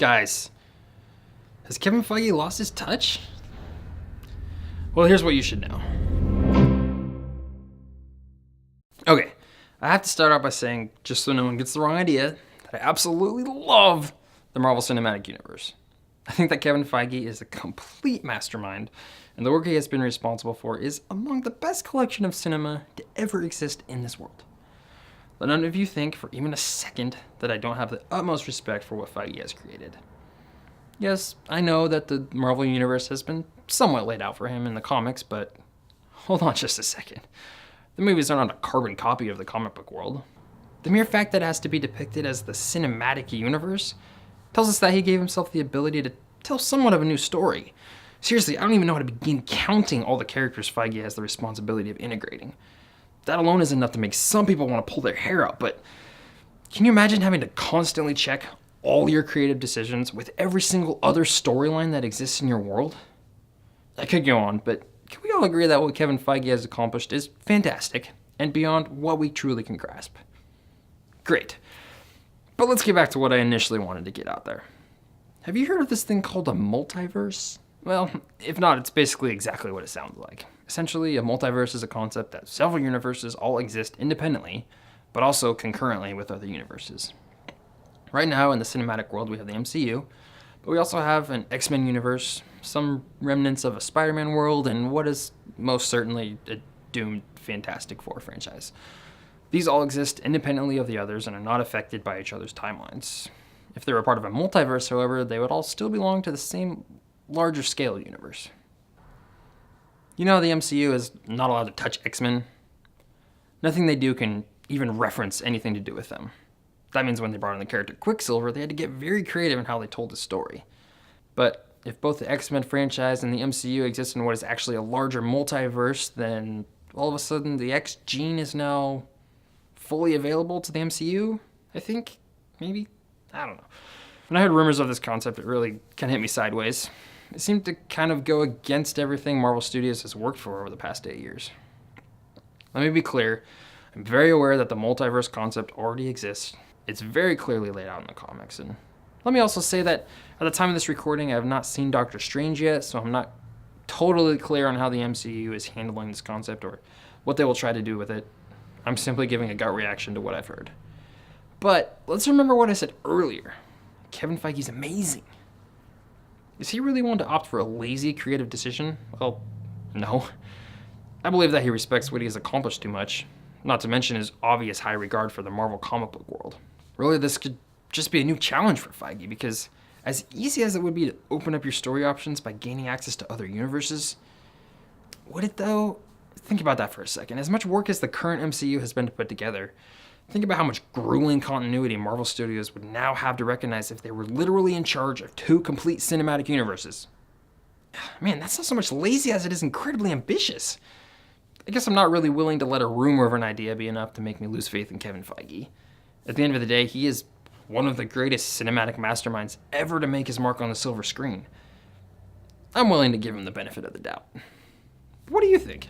Guys, has Kevin Feige lost his touch? Well, here's what you should know. Okay, I have to start out by saying, just so no one gets the wrong idea, that I absolutely love the Marvel Cinematic Universe. I think that Kevin Feige is a complete mastermind, and the work he has been responsible for is among the best collection of cinema to ever exist in this world. Let none of you think for even a second that I don't have the utmost respect for what Feige has created. Yes, I know that the Marvel Universe has been somewhat laid out for him in the comics, but hold on just a second. The movies are not a carbon copy of the comic book world. The mere fact that it has to be depicted as the cinematic universe tells us that he gave himself the ability to tell somewhat of a new story. Seriously, I don't even know how to begin counting all the characters Feige has the responsibility of integrating. That alone is enough to make some people want to pull their hair out, but can you imagine having to constantly check all your creative decisions with every single other storyline that exists in your world? I could go on, but can we all agree that what Kevin Feige has accomplished is fantastic and beyond what we truly can grasp? Great. But let's get back to what I initially wanted to get out there. Have you heard of this thing called a multiverse? Well, if not, it's basically exactly what it sounds like. Essentially, a multiverse is a concept that several universes all exist independently, but also concurrently with other universes. Right now, in the cinematic world, we have the MCU, but we also have an X-Men universe, some remnants of a Spider-Man world, and what is most certainly a doomed Fantastic Four franchise. These all exist independently of the others and are not affected by each other's timelines. If they were part of a multiverse, however, they would all still belong to the same larger scale universe. You know, the MCU is not allowed to touch X-Men. Nothing they do can even reference anything to do with them. That means when they brought in the character Quicksilver, they had to get very creative in how they told the story. But if both the X-Men franchise and the MCU exist in what is actually a larger multiverse, then all of a sudden the X gene is now fully available to the MCU, I think? Maybe? I don't know. When I heard rumors of this concept, it really kind of hit me sideways. It seemed to kind of go against everything Marvel Studios has worked for over the past 8 years. Let me be clear. I'm very aware that the multiverse concept already exists. It's very clearly laid out in the comics. And let me also say that at the time of this recording, I have not seen Doctor Strange yet, so I'm not totally clear on how the MCU is handling this concept or what they will try to do with it. I'm simply giving a gut reaction to what I've heard. But let's remember what I said earlier. Kevin Feige's amazing. Is he really one to opt for a lazy creative decision? Well, no. I believe that he respects what he has accomplished too much, not to mention his obvious high regard for the Marvel comic book world. Really, this could just be a new challenge for Feige, because as easy as it would be to open up your story options by gaining access to other universes, would it though? Think about that for a second. As much work as the current MCU has been to put together, think about how much grueling continuity Marvel Studios would now have to recognize if they were literally in charge of 2 complete cinematic universes. Man, that's not so much lazy as it is incredibly ambitious. I guess I'm not really willing to let a rumor of an idea be enough to make me lose faith in Kevin Feige. At the end of the day, he is one of the greatest cinematic masterminds ever to make his mark on the silver screen. I'm willing to give him the benefit of the doubt. What do you think?